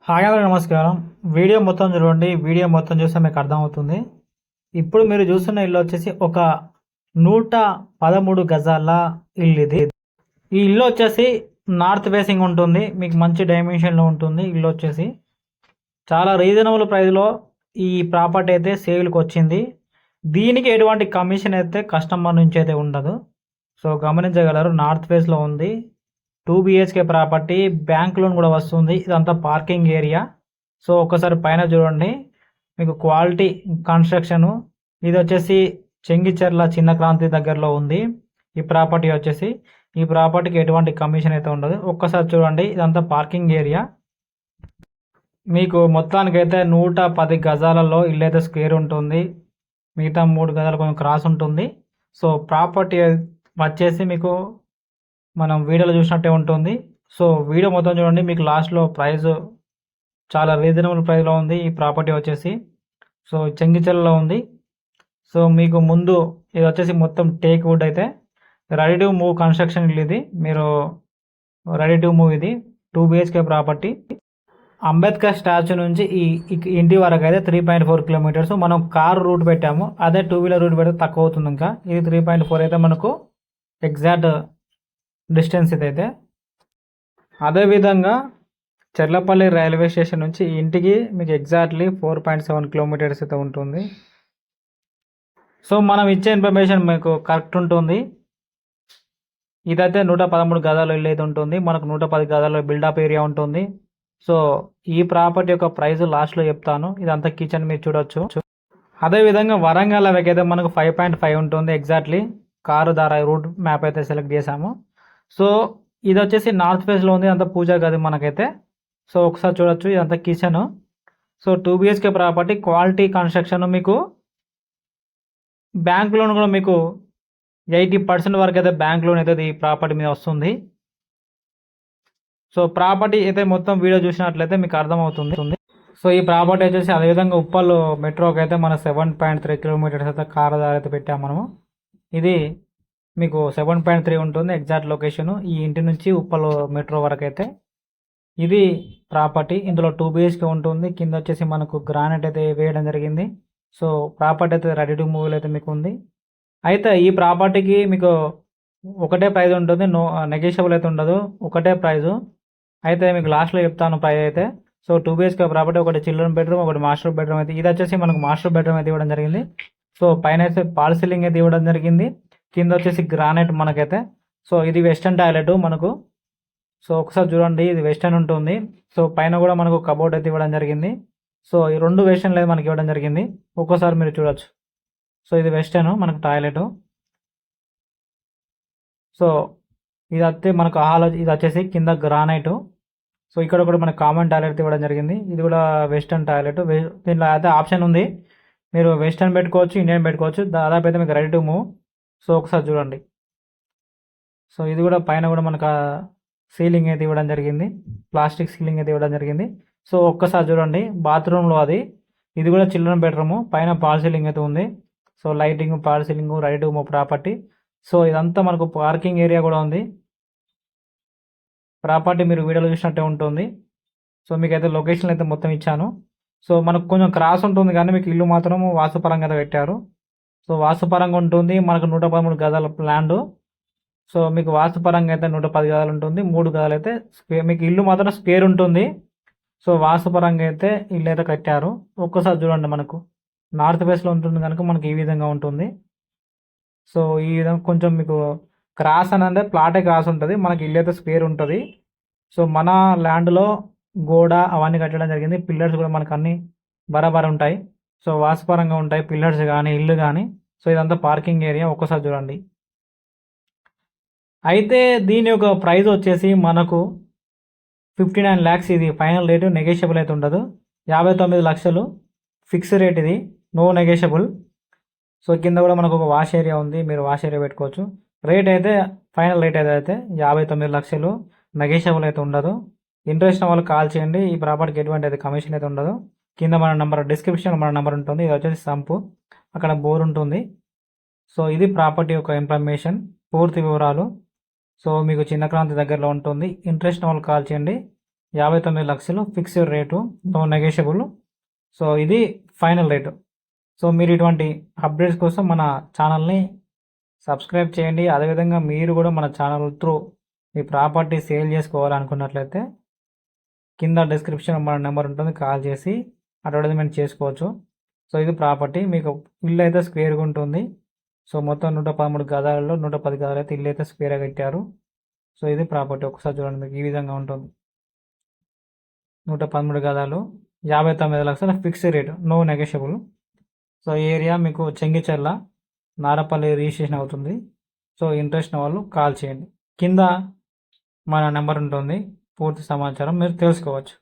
Hi అందరూ నమస్కారం. Video మొత్తం చూడండి. వీడియో మొత్తం చూస్తే మీకు అర్థమవుతుంది. ఇప్పుడు మీరు చూస్తున్న ఇల్లు వచ్చేసి ఒక 113 గజాల ఇల్లు ఇది. ఈ ఇల్లు వచ్చేసి నార్త్ ఫేసింగ్ ఉంటుంది. మీకు మంచి డైమెన్షన్లో ఉంటుంది. ఇల్లు వచ్చేసి చాలా రీజనబుల్ ప్రైస్లో ఈ ప్రాపర్టీ అయితే సేల్కి వచ్చింది. దీనికి ఎటువంటి కమిషన్ అయితే కస్టమర్ నుంచి అయితే ఉండదు. సో గమనించగలరు. నార్త్ ఫేస్లో ఉంది. 2 BHK ప్రాపర్టీ, బ్యాంక్ లోన్ కూడా వస్తుంది. ఇదంతా పార్కింగ్ ఏరియా. సో ఒక్కసారి పైన చూడండి, మీకు క్వాలిటీ కన్స్ట్రక్షను. ఇది వచ్చేసి చెంగిచెర్ల చిన్న క్రాంతి దగ్గరలో ఉంది ఈ ప్రాపర్టీ వచ్చేసి. ఈ ప్రాపర్టీకి ఎటువంటి కమిషన్ అయితే ఉండదు. ఒక్కసారి చూడండి, ఇదంతా పార్కింగ్ ఏరియా. మీకు మొత్తానికైతే 110 గజాలలో ఇల్లు అయితే స్క్వేర్ ఉంటుంది. మిగతా 3 గజాలు కొంచెం క్రాస్ ఉంటుంది. సో ప్రాపర్టీ వచ్చేసి మీకు మనం వీడియోలో చూసినట్టే ఉంటుంది. సో వీడియో మొత్తం చూడండి. మీకు లాస్ట్లో ప్రైస్ చాలా రీజనబుల్ ప్రైస్లో ఉంది ఈ ప్రాపర్టీ వచ్చేసి. సో చెంగిచెర్లలో ఉంది. సో మీకు ముందు ఇది వచ్చేసి మొత్తం టేక్ వుడ్ అయితే రెడీ టు మూవ్ కన్స్ట్రక్షన్ ఇల్లు ఇది. మీరు రెడీ టు మూవ్ ఇది 2 BHK ప్రాపర్టీ. అంబేద్కర్ స్టాచ్యూ నుంచి ఈ ఇంటి వరకు అయితే 3.4 కిలోమీటర్స్. మనం కార్ రూట్ పెట్టాము. అదే 2 వీలర్ రూట్ పెడితే తక్కువ అవుతుంది. ఇంకా ఇది 3.4 అయితే మనకు ఎగ్జాక్ట్ డిస్టెన్స్ ఇదైతే. అదేవిధంగా చెర్లపల్లి రైల్వే స్టేషన్ నుంచి ఇంటికి మీకు ఎగ్జాక్ట్లీ 4.7 కిలోమీటర్స్ అయితే ఉంటుంది. సో మనం ఇచ్చే ఇన్ఫర్మేషన్ మీకు కరెక్ట్ ఉంటుంది. ఇదైతే 113 గజాలు ఇల్లు అయితే ఉంటుంది. మనకు 110 గజాల బిల్డప్ ఏరియా ఉంటుంది. సో ఈ ప్రాపర్టీ యొక్క ప్రైస్ లాస్ట్లో చెప్తాను. ఇదంతా కిచెన్ మీరు చూడొచ్చు. అదేవిధంగా వరంగల్ అయితే మనకు 5.5 ఉంటుంది ఎగ్జాక్ట్లీ. కారు ద్వారా రూట్ మ్యాప్ అయితే సెలెక్ట్ చేశాము. సో ఇది వచ్చేసి నార్త్ ఫేస్లో ఉంది. అంత పూజా గది మనకైతే. సో ఒకసారి చూడొచ్చు, ఇదంతా kitchen. So 2 BHK property, quality construction. మీకు బ్యాంక్ లోన్ కూడా మీకు 80% వరకు అయితే బ్యాంక్ లోన్ అయితే ఈ ప్రాపర్టీ మీద వస్తుంది. సో ప్రాపర్టీ అయితే మొత్తం వీడియో చూసినట్లయితే మీకు అర్థమవుతుంది. సో ఈ ప్రాపర్టీ వచ్చేసి అదేవిధంగా ఉప్పల్ మెట్రోకి అయితే మన 7.3 కిలోమీటర్స్ అయితే కార్ ద్వారా అయితే పెట్టాము మనము. ఇది మీకు 7.3 ఉంటుంది ఎగ్జాక్ట్ లొకేషను. ఈ ఇంటి నుంచి ఉప్పల్ మెట్రో వరకు అయితే ఇది ప్రాపర్టీ. ఇందులో 2 BHK ఉంటుంది. కింద వచ్చేసి మనకు గ్రానైట్ అయితే వేయడం జరిగింది. సో ప్రాపర్టీ అయితే రెడీ టు మూవ్ అయితే మీకు ఉంది. అయితే ఈ ప్రాపర్టీకి మీకు ఒకటే ప్రైజ్ ఉంటుంది. నెగోషియబుల్ అయితే ఉండదు. ఒకటే ప్రైజు. అయితే మీకు లాస్ట్లో చెప్తాను ప్రైజ్ అయితే. సో 2 BHK ప్రాపర్టీ, ఒకటి చిల్డ్రన్ బెడ్రూమ్, ఒకటి మాస్టర్ బెడ్రూమ్ అయితే. ఇది వచ్చేసి మనకు మాస్టర్ బెడ్రూమ్ అయితే ఇవ్వడం జరిగింది. సో పైన అయితే ఫాల్ సీలింగ్ అయితే ఇవ్వడం జరిగింది. కింద వచ్చేసి గ్రానైట్ మనకైతే. సో ఇది వెస్టర్న్ టాయిలెట్ మనకు. సో ఒకసారి చూడండి, ఇది వెస్టర్న్ ఉంటుంది. సో పైన కూడా మనకు కబోర్డ్ అయితే ఇవ్వడం జరిగింది. సో ఈ 2 వెస్టర్న్లు అయితే మనకి ఇవ్వడం జరిగింది. ఒక్కోసారి మీరు చూడొచ్చు. సో ఇది వెస్టర్న్ మనకు టాయిలెట్. సో ఇది అయితే మనకు హాల్. ఇది వచ్చేసి కింద గ్రానైట్. సో ఇక్కడ కూడా మనకు కామన్ టాయిలెట్ ఇవ్వడం జరిగింది. ఇది కూడా వెస్టర్న్ టాయిలెట్. దీంట్లో అయితే ఆప్షన్ ఉంది, మీరు వెస్టర్న్ పెట్టుకోవచ్చు, ఇండియన్ పెట్టుకోవచ్చు. దాదాపు అయితే మీకు రెడీ టు మూవ్. సో ఒకసారి చూడండి. సో ఇది కూడా పైన కూడా మనకు సీలింగ్ అయితే ఇవ్వడం జరిగింది. ప్లాస్టిక్ సీలింగ్ అయితే ఇవ్వడం జరిగింది. సో ఒక్కసారి చూడండి, బాత్రూంలో అది. ఇది కూడా చిల్డ్రన్ బెడ్రూమ్. పైన పాల్ సీలింగ్ అయితే ఉంది. So lighting, fall ceiling, ready to move property. So ఇదంతా మనకు పార్కింగ్ ఏరియా కూడా ఉంది. ప్రాపర్టీ మీరు వీడియోలో చూసినట్టే ఉంటుంది. సో మీకైతే లొకేషన్ అయితే మొత్తం ఇచ్చాను. సో మనకు కొంచెం క్రాస్ ఉంటుంది, కానీ మీకు ఇల్లు మాత్రం వాస్తుపరంగా అయితే పెట్టారు. సో వాస్తుపరంగా ఉంటుంది. మనకు 113 గజాల ల్యాండ్. సో మీకు వాస్తుపరంగా అయితే 110 గజాలు ఉంటుంది. 3 గజాలు అయితే స్క్వేర్. మీకు ఇల్లు మాత్రం స్క్వేర్ ఉంటుంది. సో వాస్తుపరంగా అయితే ఇల్లు అయితే కట్టారు. ఒక్కసారి చూడండి, మనకు నార్త్ ఫేస్లో ఉంటుంది కనుక మనకి ఈ విధంగా ఉంటుంది. సో ఈ విధంగా కొంచెం మీకు క్రాస్ అని అంటే ప్లాటే క్రాస్ ఉంటుంది. మనకి ఇల్లు అయితే స్క్వేర్ ఉంటుంది. సో మన ల్యాండ్లో గోడ అవన్నీ కట్టడం జరిగింది. పిల్లర్స్ కూడా మనకు అన్నీ బరాబర్ ఉంటాయి. సో వాస్తుపరంగా ఉంటాయి పిల్లర్స్ కానీ, ఇల్లు కానీ. సో ఇదంతా పార్కింగ్ ఏరియా. ఒక్కసారి చూడండి. అయితే దీని యొక్క ప్రైస్ వచ్చేసి మనకు 59 lakhs. ఇది ఫైనల్ రేటు, నెగోషియబుల్ అయితే ఉండదు. 59 లక్షలు ఫిక్స్ రేట్ ఇది, నో నెగోషియబుల్. సో కింద కూడా మనకు ఒక వాష్ ఏరియా ఉంది, మీరు వాష్ ఏరియా పెట్టుకోవచ్చు. రేట్ అయితే ఫైనల్ రేట్ అయితే 59 లక్షలు, నెగోషియబుల్ అయితే ఉండదు. ఇంట్రెస్ట్ వాళ్ళు కాల్ చేయండి. ఈ ప్రాపర్టీకి ఎటువంటి అయితే కమిషన్ అయితే ఉండదు. కింద మన నెంబర్, డిస్క్రిప్షన్లో మన నెంబర్ ఉంటుంది. ఇది వచ్చేసి సంపు, అక్కడ బోర్ ఉంటుంది. సో ఇది ప్రాపర్టీ యొక్క ఇన్ఫర్మేషన్, పూర్తి వివరాలు. సో మీకు చిన్న క్రాంతి దగ్గరలో ఉంటుంది. ఇంట్రెస్ట్ వాళ్ళు కాల్ చేయండి. 59 లక్షలు fixed rate, no negotiable. So ఇది ఫైనల్ రేటు. సో మీరు ఇటువంటి అప్డేట్స్ కోసం మన ఛానల్ని సబ్స్క్రైబ్ చేయండి. అదేవిధంగా మీరు కూడా మన ఛానల్ త్రూ మీ ప్రాపర్టీ సేల్ చేసుకోవాలనుకున్నట్లయితే కింద డిస్క్రిప్షన్ మన నెంబర్ ఉంటుంది, కాల్ చేసి అడ్వర్టైజ్మెంట్ చేసుకోవచ్చు. సో ఇది ప్రాపర్టీ. మీకు ఇల్లు అయితే స్క్వేర్గా ఉంటుంది. సో మొత్తం 113 గదాలలో 110 గదాలు అయితే ఇల్లు అయితే స్క్వేర్గా కట్టారు. సో ఇది ప్రాపర్టీ. ఒకసారి చూడండి, మీకు ఈ విధంగా ఉంటుంది. 113 గదాలు, 59 లక్షల fixed rate, no negotiable. So ఈ ఏరియా మీకు చెంగిచెర్ల, నారపల్లి రిజిస్ట్రేషన్ అవుతుంది. సో ఇంట్రెస్ట్ ఉన్న వాళ్ళు కాల్ చేయండి. కింద మన నెంబర్ ఉంటుంది, పూర్తి సమాచారం మీరు తెలుసుకోవచ్చు.